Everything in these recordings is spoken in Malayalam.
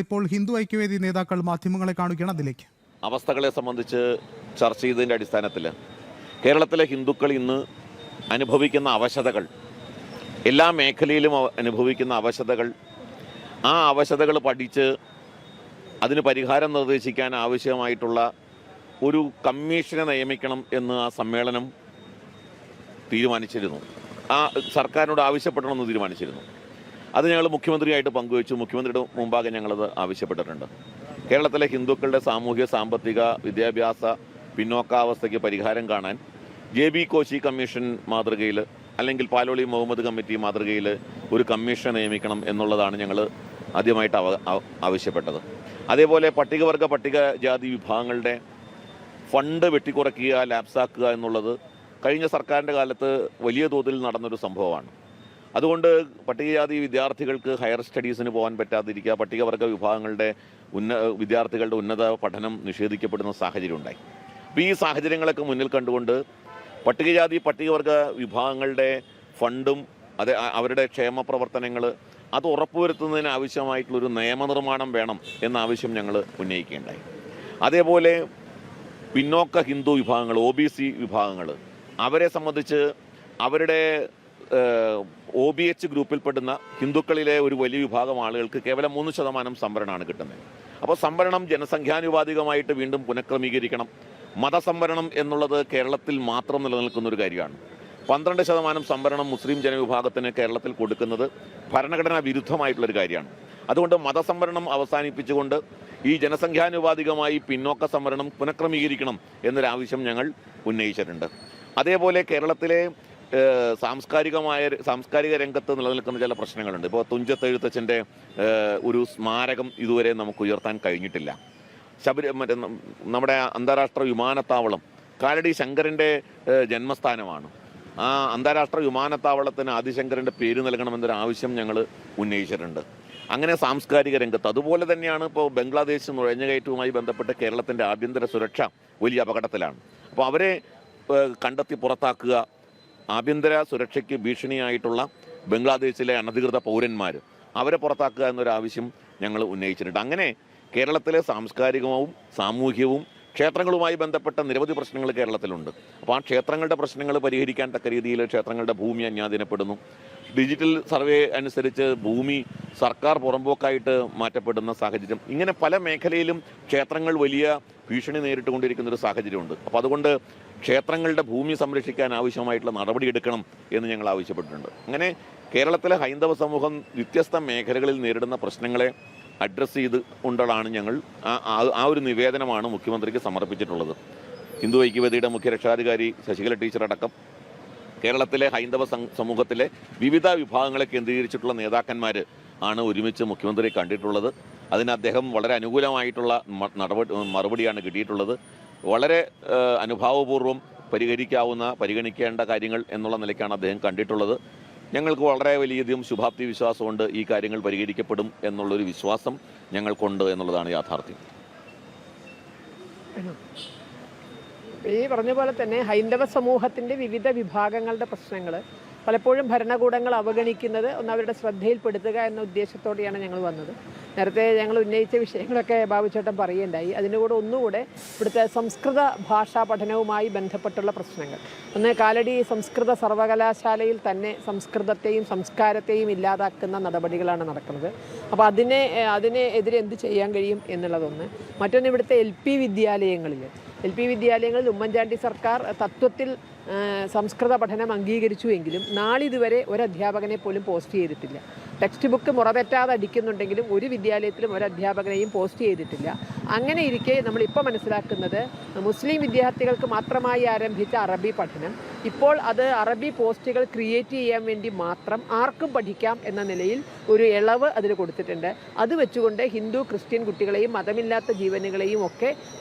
ഇപ്പോൾ ഹിന്ദു ഐക്യവേദി നേതാക്കൾ മാധ്യമങ്ങളെ കാണുകയാണ്. അതിലേക്ക് അവസ്ഥകളെ സംബന്ധിച്ച് ചർച്ച ചെയ്തതിൻ്റെ അടിസ്ഥാനത്തിൽ കേരളത്തിലെ ഹിന്ദുക്കൾ ഇന്ന് അനുഭവിക്കുന്ന അവശതകൾ, എല്ലാ മേഖലയിലും അനുഭവിക്കുന്ന അവശതകൾ, ആ അവശതകൾ പഠിച്ച് അതിന് പരിഹാരം നിർദ്ദേശിക്കാൻ ആവശ്യമായിട്ടുള്ള ഒരു കമ്മീഷനെ നിയമിക്കണം എന്ന് ആ സമ്മേളനം തീരുമാനിച്ചിരുന്നു. ആ സർക്കാരിനോട് ആവശ്യപ്പെടണമെന്ന് തീരുമാനിച്ചിരുന്നു. അത് ഞങ്ങൾ മുഖ്യമന്ത്രിയായിട്ട് പങ്കുവച്ചു. മുഖ്യമന്ത്രിയുടെ മുമ്പാകെ ഞങ്ങളത് ആവശ്യപ്പെട്ടിട്ടുണ്ട്. കേരളത്തിലെ ഹിന്ദുക്കളുടെ സാമൂഹ്യ, സാമ്പത്തിക, വിദ്യാഭ്യാസ പിന്നോക്കാവസ്ഥയ്ക്ക് പരിഹാരം കാണാൻ JB കോശി കമ്മീഷൻ മാതൃകയിൽ അല്ലെങ്കിൽ പാലോളി മുഹമ്മദ് കമ്മിറ്റി മാതൃകയിൽ ഒരു കമ്മീഷൻ നിയമിക്കണം എന്നുള്ളതാണ് ഞങ്ങൾ ആദ്യമായിട്ട് ആവശ്യപ്പെട്ടത്. അതേപോലെ പട്ടികവർഗ പട്ടികജാതി വിഭാഗങ്ങളുടെ ഫണ്ട് വെട്ടിക്കുറയ്ക്കുക, ലാപ്സാക്കുക എന്നുള്ളത് കഴിഞ്ഞ സർക്കാരിൻ്റെ കാലത്ത് വലിയ തോതിൽ നടന്നൊരു സംഭവമാണ്. അതുകൊണ്ട് പട്ടികജാതി വിദ്യാർത്ഥികൾക്ക് ഹയർ സ്റ്റഡീസിന് പോകാൻ പറ്റാതിരിക്കുക, പട്ടികവർഗ വിഭാഗങ്ങളുടെ വിദ്യാർത്ഥികളുടെ ഉന്നത പഠനം നിഷേധിക്കപ്പെടുന്ന സാഹചര്യം ഉണ്ടായി. അപ്പോൾ ഈ സാഹചര്യങ്ങളൊക്കെ മുന്നിൽ കണ്ടുകൊണ്ട് പട്ടികജാതി പട്ടികവർഗ വിഭാഗങ്ങളുടെ ഫണ്ടും അവരുടെ ക്ഷേമ പ്രവർത്തനങ്ങൾ അത് ഉറപ്പുവരുത്തുന്നതിന് ആവശ്യമായിട്ടുള്ളൊരു നിയമനിർമ്മാണം വേണം എന്ന ആവശ്യം ഞങ്ങൾ ഉന്നയിക്കുകയുണ്ടായി. അതേപോലെ പിന്നോക്ക ഹിന്ദു വിഭാഗങ്ങൾ, OBC വിഭാഗങ്ങൾ, അവരെ സംബന്ധിച്ച് അവരുടെ OBH ഗ്രൂപ്പിൽപ്പെടുന്ന ഹിന്ദുക്കളിലെ ഒരു വലിയ വിഭാഗം ആളുകൾക്ക് കേവലം 3% സംവരണമാണ് കിട്ടുന്നത്. അപ്പോൾ സംവരണം ജനസംഖ്യാനുപാതികമായിട്ട് വീണ്ടും പുനഃക്രമീകരിക്കണം. മതസംവരണം എന്നുള്ളത് കേരളത്തിൽ മാത്രം നിലനിൽക്കുന്ന ഒരു കാര്യമാണ്. 12% സംവരണം മുസ്ലിം ജനവിഭാഗത്തിന് കേരളത്തിൽ കൊടുക്കുന്നത് ഭരണഘടനാ വിരുദ്ധമായിട്ടുള്ളൊരു കാര്യമാണ്. അതുകൊണ്ട് മതസംവരണം അവസാനിപ്പിച്ചുകൊണ്ട് ഈ ജനസംഖ്യാനുപാതികമായി പിന്നോക്ക സംവരണം പുനഃക്രമീകരിക്കണം എന്നൊരാവശ്യം ഞങ്ങൾ ഉന്നയിച്ചിട്ടുണ്ട്. അതേപോലെ കേരളത്തിലെ സാംസ്കാരിക രംഗത്ത് നിലനിൽക്കുന്ന ചില പ്രശ്നങ്ങളുണ്ട്. ഇപ്പോൾ തുഞ്ചത്ത് എഴുത്തച്ഛൻ്റെ ഒരു സ്മാരകം ഇതുവരെ നമുക്ക് ഉയർത്താൻ കഴിഞ്ഞിട്ടില്ല. നമ്മുടെ അന്താരാഷ്ട്ര വിമാനത്താവളം കാലടി ശങ്കരൻ്റെ ജന്മസ്ഥാനമാണ്. ആ അന്താരാഷ്ട്ര വിമാനത്താവളത്തിന് ആദിശങ്കരൻ്റെ പേര് നൽകണമെന്നൊരു ആവശ്യം ഞങ്ങൾ ഉന്നയിച്ചിട്ടുണ്ട്. അങ്ങനെ സാംസ്കാരിക രംഗത്ത് അതുപോലെ തന്നെയാണ് ഇപ്പോൾ ബംഗ്ലാദേശ് നുഴഞ്ഞുകയറ്റവുമായി ബന്ധപ്പെട്ട് കേരളത്തിൻ്റെ ആഭ്യന്തര സുരക്ഷ വലിയ അപകടത്തിലാണ്. അപ്പോൾ അവരെ കണ്ടെത്തി പുറത്താക്കുക, ആഭ്യന്തര സുരക്ഷയ്ക്ക് ഭീഷണിയായിട്ടുള്ള ബംഗ്ലാദേശിലെ അനധികൃത പൗരന്മാർ അവരെ പുറത്താക്കുക എന്നൊരാവശ്യം ഞങ്ങൾ ഉന്നയിച്ചിട്ടുണ്ട്. അങ്ങനെ കേരളത്തിലെ സാംസ്കാരികവും സാമൂഹ്യവും ക്ഷേത്രങ്ങളുമായി ബന്ധപ്പെട്ട നിരവധി പ്രശ്നങ്ങൾ കേരളത്തിലുണ്ട്. അപ്പോൾ ആ ക്ഷേത്രങ്ങളുടെ പ്രശ്നങ്ങൾ പരിഹരിക്കാൻ തക്ക രീതിയിൽ ക്ഷേത്രങ്ങളുടെ ഭൂമി അന്യാധീനപ്പെടുന്നു. ഡിജിറ്റൽ സർവേ അനുസരിച്ച് ഭൂമി സർക്കാർ പുറമ്പോക്കായിട്ട് മാറ്റപ്പെടുന്ന സാഹചര്യം, ഇങ്ങനെ പല മേഖലയിലും ക്ഷേത്രങ്ങൾ വലിയ ഭീഷണി നേരിട്ടുകൊണ്ടിരിക്കുന്നൊരു സാഹചര്യമുണ്ട്. അപ്പോൾ അതുകൊണ്ട് ക്ഷേത്രങ്ങളുടെ ഭൂമി സംരക്ഷിക്കാൻ ആവശ്യമായിട്ടുള്ള നടപടിയെടുക്കണം എന്ന് ഞങ്ങൾ ആവശ്യപ്പെട്ടിട്ടുണ്ട്. അങ്ങനെ കേരളത്തിലെ ഹൈന്ദവ സമൂഹം വ്യത്യസ്ത മേഖലകളിൽ നേരിടുന്ന പ്രശ്നങ്ങളെ അഡ്രസ്സ് ചെയ്ത് കൊണ്ടാണ് ഞങ്ങൾ ആ ഒരു നിവേദനമാണ് മുഖ്യമന്ത്രിക്ക് സമർപ്പിച്ചിട്ടുള്ളത്. ഹിന്ദു ഐക്യവേദിയുടെ മുഖ്യ രക്ഷാധികാരി ശശികല ടീച്ചർ അടക്കം കേരളത്തിലെ ഹൈന്ദവ സമൂഹത്തിലെ വിവിധ വിഭാഗങ്ങളെ കേന്ദ്രീകരിച്ചിട്ടുള്ള നേതാക്കന്മാർ ആണ് ഒരുമിച്ച് മുഖ്യമന്ത്രിയെ കണ്ടിട്ടുള്ളത്. അതിന് അദ്ദേഹം വളരെ അനുകൂലമായിട്ടുള്ള മറുപടിയാണ് കിട്ടിയിട്ടുള്ളത്. വളരെ അനുഭാവപൂർവ്വം പരിഗണിക്കേണ്ട കാര്യങ്ങൾ എന്നുള്ള നിലയ്ക്കാണ് അദ്ദേഹം കണ്ടിട്ടുള്ളത്. ഞങ്ങൾക്ക് വളരെ വലിയധികം ശുഭാപ്തി വിശ്വാസമുണ്ട്. ഈ കാര്യങ്ങൾ പരിഹരിക്കപ്പെടും എന്നുള്ളൊരു വിശ്വാസം ഞങ്ങൾക്കുണ്ട് എന്നുള്ളതാണ് യാഥാർത്ഥ്യം. ഈ പറഞ്ഞ പോലെ തന്നെ ഹൈന്ദവ സമൂഹത്തിൻ്റെ വിവിധ വിഭാഗങ്ങളുടെ പ്രശ്നങ്ങൾ പലപ്പോഴും ഭരണകൂടങ്ങൾ അവഗണിക്കുന്നത് ഒന്ന് അവരുടെ ശ്രദ്ധയിൽപ്പെടുത്തുക എന്ന ഉദ്ദേശത്തോടെയാണ് ഞങ്ങൾ വന്നത്. നേരത്തെ ഞങ്ങൾ ഉന്നയിച്ച വിഷയങ്ങളൊക്കെ ബാബുചേട്ടൻ പറയുകയുണ്ടായി. അതിനുകൂടെ ഒന്നുകൂടെ ഇവിടുത്തെ സംസ്കൃത ഭാഷാ പഠനവുമായി ബന്ധപ്പെട്ടുള്ള പ്രശ്നങ്ങൾ. ഒന്ന്, കാലടി സംസ്കൃത സർവകലാശാലയിൽ തന്നെ സംസ്കൃതത്തെയും സംസ്കാരത്തെയും ഇല്ലാതാക്കുന്ന നടപടികളാണ് നടക്കുന്നത്. അപ്പോൾ അതിനെതിരെ എന്ത് ചെയ്യാൻ കഴിയും എന്നുള്ളതൊന്ന്. മറ്റൊന്ന്, ഇവിടുത്തെ LP വിദ്യാലയങ്ങളിൽ ഉമ്മൻചാണ്ടി സർക്കാർ തത്വത്തിൽ സംസ്കൃത പഠനം അംഗീകരിച്ചുവെങ്കിലും നാളിതുവരെ ഒരു അധ്യാപകനെ പോലും പോസ്റ്റ് ചെയ്തിട്ടില്ല. ടെക്സ്റ്റ് ബുക്ക് മുറതെറ്റാതെ അടിക്കുന്നുണ്ടെങ്കിലും ഒരു വിദ്യാലയത്തിലും ഒരു അധ്യാപകനെയും പോസ്റ്റ് ചെയ്തിട്ടില്ല. അങ്ങനെ ഇരിക്കെ നമ്മളിപ്പോൾ മനസ്സിലാക്കുന്നത് മുസ്ലിം വിദ്യാർത്ഥികൾക്ക് മാത്രമായി ആരംഭിച്ച അറബി പഠനം ഇപ്പോൾ അത് അറബി പോസ്റ്റുകൾ ക്രിയേറ്റ് ചെയ്യാൻ വേണ്ടി മാത്രം ആർക്കും പഠിക്കാം എന്ന നിലയിൽ ഒരു ഇളവ് അതിൽ കൊടുത്തിട്ടുണ്ട്. അത് വെച്ചുകൊണ്ട് ഹിന്ദു ക്രിസ്ത്യൻ കുട്ടികളെയും മതമില്ലാത്ത ജീവനുകളെയും ഒക്കെ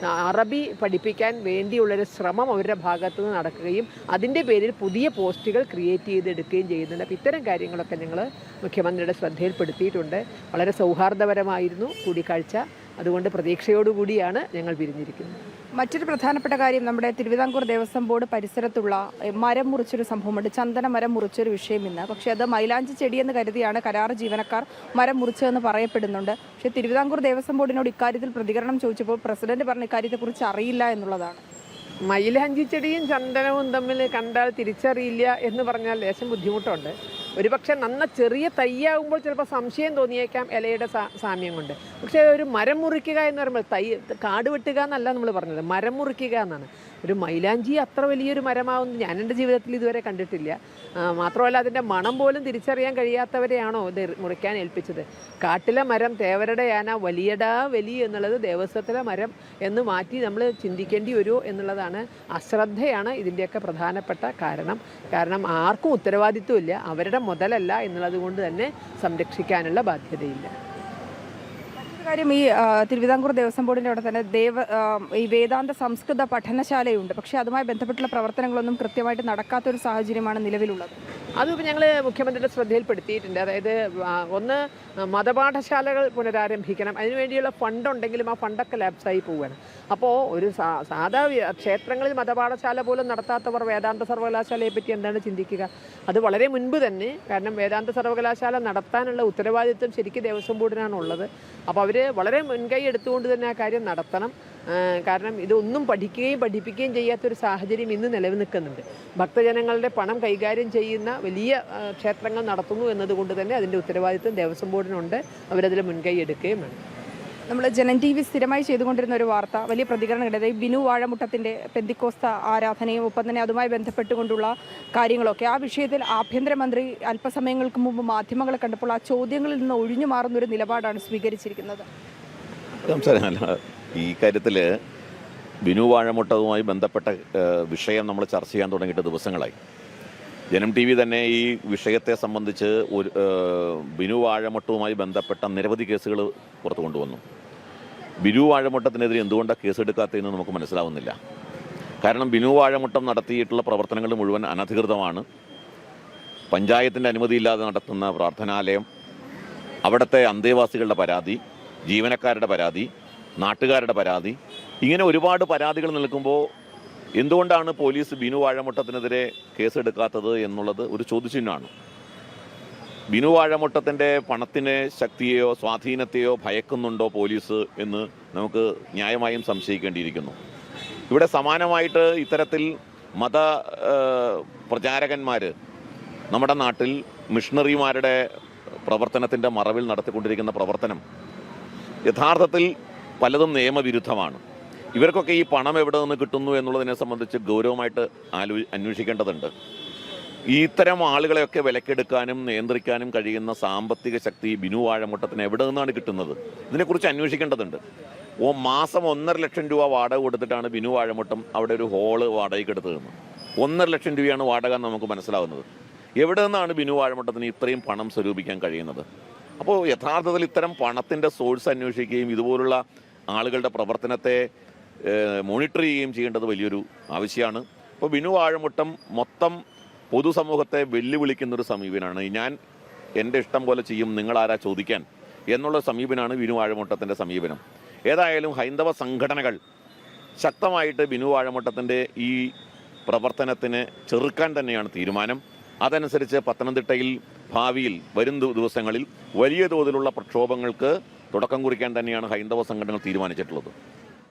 അറബി പഠിപ്പിക്കാൻ വേണ്ടിയുള്ളൊരു ശ്രമം അവരുടെ ഭാഗത്തു നിന്ന് നടക്കുകയും അതിൻ്റെ പേരിൽ പുതിയ പോസ്റ്റുകൾ ക്രിയേറ്റ് ചെയ്തെടുക്കുകയും ചെയ്യുന്നുണ്ട്. അപ്പോൾ ഇത്തരം കാര്യങ്ങളൊക്കെ ഞങ്ങൾ മുഖ്യമന്ത്രിയുടെ ശ്രദ്ധയിൽപ്പെടുത്തിയിട്ടുണ്ട്. വളരെ സൗഹാർദ്ദപരമായിരുന്നു കൂടിക്കാഴ്ച. അതുകൊണ്ട് പ്രതീക്ഷയോടുകൂടിയാണ് ഞങ്ങൾ പിരിഞ്ഞിരിക്കുന്നത്. മറ്റൊരു പ്രധാനപ്പെട്ട കാര്യം നമ്മുടെ തിരുവിതാംകൂർ ദേവസ്വം ബോർഡ് പരിസരത്തുള്ള മരം മുറിച്ചൊരു സംഭവമുണ്ട്. ചന്ദന മരം മുറിച്ചൊരു വിഷയം ഇന്ന്. പക്ഷേ അത് മൈലാഞ്ചി ചെടിയെന്ന് കരുതിയാണ് കരാർ ജീവനക്കാർ മരം മുറിച്ചതെന്ന് പറയപ്പെടുന്നുണ്ട്. പക്ഷേ തിരുവിതാംകൂർ ദേവസ്വം ബോർഡിനോട് ഇക്കാര്യത്തിൽ പ്രതികരണം ചോദിച്ചപ്പോൾ പ്രസിഡന്റ് പറഞ്ഞ ഇക്കാര്യത്തെക്കുറിച്ച് അറിയില്ല എന്നുള്ളതാണ്. മൈലാഞ്ചി ചെടിയും ചന്ദനവും തമ്മിൽ കണ്ടാൽ തിരിച്ചറിയില്ല എന്ന് പറഞ്ഞാൽ ലേശം ബുദ്ധിമുട്ടുണ്ട്. ഒരുപക്ഷെ നന്ന ചെറിയ തയ്യാകുമ്പോൾ ചിലപ്പോൾ സംശയം തോന്നിയേക്കാം ഇലയുടെ സാമ്യം കൊണ്ട്. പക്ഷേ ഒരു മരം മുറിക്കുക എന്ന് പറയുമ്പോൾ കാട് വെട്ടുക എന്നല്ല നമ്മൾ പറഞ്ഞത്, മരം മുറിക്കുക എന്നാണ്. ഒരു മൈലാഞ്ചി അത്ര വലിയൊരു മരമാവുന്ന ഞാൻ എൻ്റെ ജീവിതത്തിൽ ഇതുവരെ കണ്ടിട്ടില്ല. മാത്രമല്ല അതിൻ്റെ മണം പോലും തിരിച്ചറിയാൻ കഴിയാത്തവരെയാണോ ഇത് മുറിക്കാൻ ഏൽപ്പിച്ചത്? കാട്ടിലെ മരം തേവരുടെ ആന വലിയടാ വലി എന്നുള്ളത് ദേവസ്വത്തിലെ മരം എന്ന് മാറ്റി നമ്മൾ ചിന്തിക്കേണ്ടി വരുമോ എന്നുള്ളതാണ്. അശ്രദ്ധയാണ് ഇതിൻ്റെയൊക്കെ പ്രധാനപ്പെട്ട കാരണം ആർക്കും ഉത്തരവാദിത്വമില്ല, അവരുടെ മുതലല്ല എന്നുള്ളത് കൊണ്ട് തന്നെ സംരക്ഷിക്കാനുള്ള ബാധ്യതയില്ല. കാര്യം ഈ തിരുവിതാംകൂർ ദേവസ്വം ബോർഡിൻ്റെ അവിടെ തന്നെ ഈ വേദാന്ത സംസ്കൃത പഠനശാലയുണ്ട്. പക്ഷേ അതുമായി ബന്ധപ്പെട്ടുള്ള പ്രവർത്തനങ്ങളൊന്നും കൃത്യമായിട്ട് നടക്കാത്തൊരു സാഹചര്യമാണ് നിലവിലുള്ളത്. അതിപ്പോൾ ഞങ്ങൾ മുഖ്യമന്ത്രിയുടെ ശ്രദ്ധയിൽപ്പെടുത്തിയിട്ടുണ്ട്. അതായത് ഒന്ന് മതപാഠശാലകൾ പുനരാരംഭിക്കണം, അതിനുവേണ്ടിയുള്ള ഫണ്ടുണ്ടെങ്കിലും ആ ഫണ്ടൊക്കെ ലാപ്സായി പോവുകയാണ്. അപ്പോൾ ഒരു സാധാ ക്ഷേത്രങ്ങളിൽ മതപാഠശാല പോലും നടത്താത്തവർ വേദാന്ത സർവകലാശാലയെ പറ്റി എന്താണ് ചിന്തിക്കുക? അത് വളരെ മുൻപ് തന്നെ, കാരണം വേദാന്ത സർവകലാശാല നടത്താനുള്ള ഉത്തരവാദിത്വം ശരിക്കും ദേവസ്വം ബോർഡിനാണ് ഉള്ളത്. അപ്പോൾ അവർ വളരെ മുൻകൈ എടുത്തുകൊണ്ട് തന്നെ ആ കാര്യം നടത്തണം. കാരണം ഇതൊന്നും പഠിപ്പിക്കുകയും ചെയ്യാത്തൊരു സാഹചര്യം ഇന്ന് നിലനിൽക്കുന്നുണ്ട്. ഭക്തജനങ്ങളുടെ പണം കൈകാര്യം ചെയ്യുന്ന വലിയ ക്ഷേത്രങ്ങൾ നടത്തുന്നു എന്നതുകൊണ്ട് തന്നെ അതിൻ്റെ ഉത്തരവാദിത്വം ദേവസ്വം ബോർഡിനുണ്ട്. അവരതിൽ മുൻകൈ എടുക്കുകയും വേണം. നമ്മൾ ജനൻ TV സ്ഥിരമായി ചെയ്തുകൊണ്ടിരുന്ന ഒരു വാർത്ത, വലിയ പ്രതികരണം കിട്ടിയത് ബിനു വാഴമുട്ടത്തിൻ്റെ പെന്തിക്കോസ്ത ആരാധനയും ഒപ്പം തന്നെ അതുമായി ബന്ധപ്പെട്ടുകൊണ്ടുള്ള കാര്യങ്ങളൊക്കെ. ആ വിഷയത്തിൽ ആഭ്യന്തരമന്ത്രി അല്പസമയങ്ങൾക്ക് മുമ്പ് മാധ്യമങ്ങളെ കണ്ടപ്പോൾ ആ ചോദ്യങ്ങളിൽ നിന്ന് ഒഴിഞ്ഞു മാറുന്നൊരു നിലപാടാണ് സ്വീകരിച്ചിരിക്കുന്നത്. ഈ കാര്യത്തിൽ ബിനു വാഴമുട്ടവുമായി ബന്ധപ്പെട്ട വിഷയം നമ്മൾ ചർച്ച ചെയ്യാൻ തുടങ്ങിയിട്ട് ദിവസങ്ങളായി. ജനം TV തന്നെ ഈ വിഷയത്തെ സംബന്ധിച്ച് ഒരു ബിനു വാഴമുട്ടവുമായി ബന്ധപ്പെട്ട നിരവധി കേസുകൾ പുറത്തു കൊണ്ടുവന്നു. ബിനു വാഴമുട്ടത്തിനെതിരെ എന്തുകൊണ്ടാണ് കേസെടുക്കാത്തതെന്ന് നമുക്ക് മനസ്സിലാവുന്നില്ല. കാരണം ബിനു വാഴമുട്ടം നടത്തിയിട്ടുള്ള പ്രവർത്തനങ്ങൾ മുഴുവൻ അനധികൃതമാണ്. പഞ്ചായത്തിൻ്റെ അനുമതിയില്ലാതെ നടത്തുന്ന പ്രാർത്ഥനാലയം, അവിടുത്തെ അന്തേവാസികളുടെ പരാതി, ജീവനക്കാരുടെ പരാതി, നാട്ടുകാരുടെ പരാതി, ഇങ്ങനെ ഒരുപാട് പരാതികൾ നിൽക്കുമ്പോൾ എന്തുകൊണ്ടാണ് പോലീസ് ബിനു വാഴമുട്ടത്തിനെതിരെ കേസെടുക്കാത്തത് എന്നുള്ളത് ഒരു ചോദ്യചിഹ്നമാണ്. ബിനു വാഴമുട്ടത്തിൻ്റെ പണത്തിൻ്റെ ശക്തിയെയോ സ്വാധീനത്തെയോ ഭയക്കുന്നുണ്ടോ പോലീസ് എന്ന് നമുക്ക് ന്യായമായും സംശയിക്കേണ്ടിയിരിക്കുന്നു. ഇവിടെ സമാനമായിട്ട് ഇത്തരത്തിൽ മത പ്രചാരകന്മാർ നമ്മുടെ നാട്ടിൽ മിഷണറിമാരുടെ പ്രവർത്തനത്തിൻ്റെ മറവിൽ നടത്തിക്കൊണ്ടിരിക്കുന്ന പ്രവർത്തനം യഥാർത്ഥത്തിൽ പലതും നിയമവിരുദ്ധമാണ്. ഇവർക്കൊക്കെ ഈ പണം എവിടെ നിന്ന് കിട്ടുന്നു എന്നുള്ളതിനെ സംബന്ധിച്ച് ഗൗരവമായിട്ട് അന്വേഷിക്കേണ്ടതുണ്ട്. ഇത്തരം ആളുകളെയൊക്കെ വിലക്കെടുക്കാനും നിയന്ത്രിക്കാനും കഴിയുന്ന സാമ്പത്തിക ശക്തി ബിനു വാഴമുട്ടത്തിന് എവിടെ നിന്നാണ് കിട്ടുന്നത്? ഇതിനെക്കുറിച്ച് അന്വേഷിക്കേണ്ടതുണ്ട്. മാസം 1.5 ലക്ഷം രൂപ വാടക കൊടുത്തിട്ടാണ് ബിനു വാഴമുട്ടം അവിടെ ഒരു ഹോള് വാടകയ്ക്ക് എടുത്തതെന്ന്. 1.5 ലക്ഷം രൂപയാണ് വാടക എന്ന് നമുക്ക് മനസ്സിലാവുന്നത്. എവിടെ നിന്നാണ് ബിനു വാഴമുട്ടത്തിന് ഇത്രയും പണം സ്വരൂപിക്കാൻ കഴിയുന്നത്? അപ്പോൾ യഥാർത്ഥത്തിൽ ഇത്തരം പണത്തിൻ്റെ സോഴ്സ് അന്വേഷിക്കുകയും ഇതുപോലുള്ള ആളുകളുടെ പ്രവർത്തനത്തെ മോണിറ്റർ ചെയ്യുകയും ചെയ്യേണ്ടത് വലിയൊരു ആവശ്യമാണ്. ഇപ്പോൾ ബിനു വാഴമുട്ടം മൊത്തം പൊതുസമൂഹത്തെ വെല്ലുവിളിക്കുന്നൊരു സമീപനമാണ്. ഞാൻ എൻ്റെ ഇഷ്ടം പോലെ ചെയ്യും, നിങ്ങളാരാ ചോദിക്കാൻ എന്നുള്ള സമീപനമാണ് ബിനു വാഴമുട്ടത്തിൻ്റെ സമീപനം. ഏതായാലും ഹൈന്ദവ സംഘടനകൾ ശക്തമായിട്ട് ബിനു വാഴമുട്ടത്തിൻ്റെ ഈ പ്രവർത്തനത്തിന് ചെറുക്കാൻ തന്നെയാണ് തീരുമാനം. അതനുസരിച്ച് പത്തനംതിട്ടയിൽ ഭാവിയിൽ വരും ദിവസങ്ങളിൽ വലിയ തോതിലുള്ള പ്രക്ഷോഭങ്ങൾക്ക് തുടക്കം കുറിക്കാൻ തന്നെയാണ് ഹൈന്ദവ സംഘടനകൾ തീരുമാനിച്ചിട്ടുള്ളത്.